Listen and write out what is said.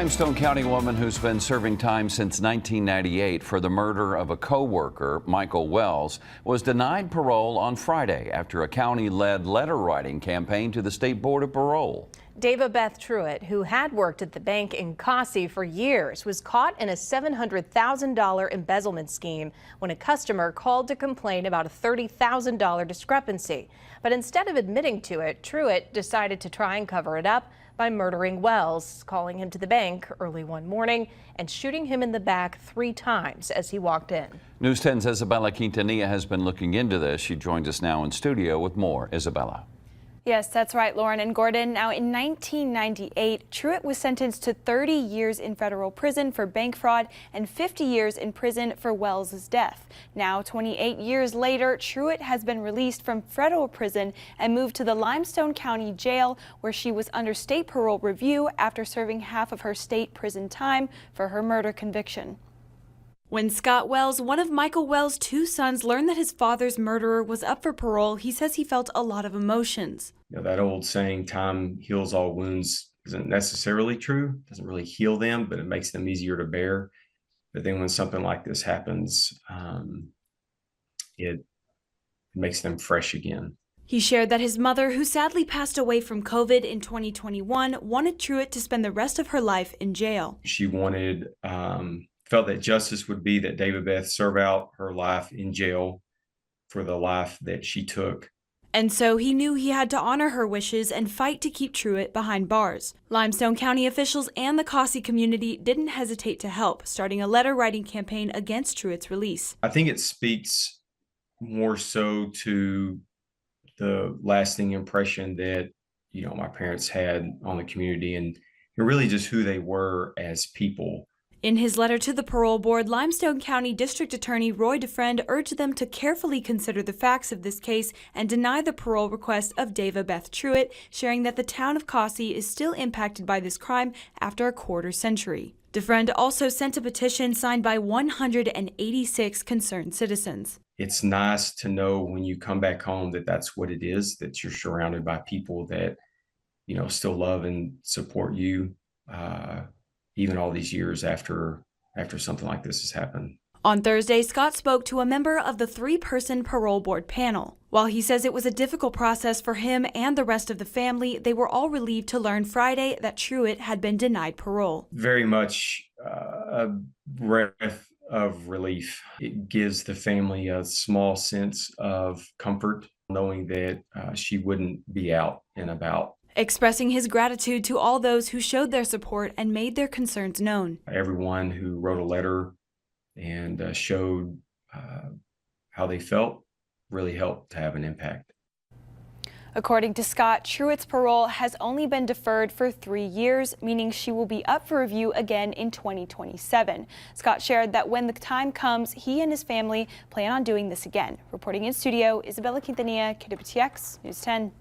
Limestone County woman who's been serving time since 1998 for the murder of a coworker, Michael Wells, was denied parole on Friday after a county-led letter-writing campaign to the State Board of Parole. Dava Beth Truitt, who had worked at the bank in Caussey for years, was caught in a $700,000 embezzlement scheme when a customer called to complain about a $30,000 discrepancy. But instead of admitting to it, Truitt decided to try and cover it up by murdering Wells, calling him to the bank early one morning and shooting him in the back 3 times as he walked in. News 10's Isabella Quintanilla has been looking into this. She joins us now in studio with more. Isabella. Yes, that's right, Lauren and Gordon. Now, in 1998, Truitt was sentenced to 30 years in federal prison for bank fraud and 50 years in prison for Wells' death. Now, 28 years later, Truitt has been released from federal prison and moved to the Limestone County Jail, where she was under state parole review after serving half of her state prison time for her murder conviction. When Scott Wells, one of Michael Wells' 2 sons, learned that his father's murderer was up for parole, he says he felt a lot of emotions. You know, that old saying, time heals all wounds, isn't necessarily true. It doesn't really heal them, but it makes them easier to bear. But then when something like this happens, it makes them fresh again. He shared that his mother, who sadly passed away from COVID in 2021, wanted Truitt to spend the rest of her life in jail. She wanted, felt that justice would be that Dava Beth serve out her life in jail for the life that she took. And so he knew he had to honor her wishes and fight to keep Truitt behind bars. Limestone County officials and the Caussey community didn't hesitate to help, starting a letter-writing campaign against Truitt's release. I think it speaks more so to the lasting impression that, you know, my parents had on the community and really just who they were as people. In his letter to the parole board, Limestone County District Attorney Roy DeFriend urged them to carefully consider the facts of this case and deny the parole request of Dava Beth Truitt, sharing that the town of Caussey is still impacted by this crime after a quarter century. DeFriend also sent a petition signed by 186 concerned citizens. It's nice to know when you come back home that that's what it is, that you're surrounded by people that, you know, still love and support you. Even all these years after something like this has happened. On Thursday, Scott spoke to a member of the 3-person parole board panel. While he says it was a difficult process for him and the rest of the family, they were all relieved to learn Friday that Truitt had been denied parole. Very much a breath of relief. It gives the family a small sense of comfort knowing that she wouldn't be out and about. Expressing his gratitude to all those who showed their support and made their concerns known. Everyone who wrote a letter and showed how they felt really helped to have an impact. According to Scott, Truitt's parole has only been deferred for 3 years, meaning she will be up for review again in 2027. Scott shared that when the time comes, he and his family plan on doing this again. Reporting in studio, Isabella Quintanilla, KWTX News 10.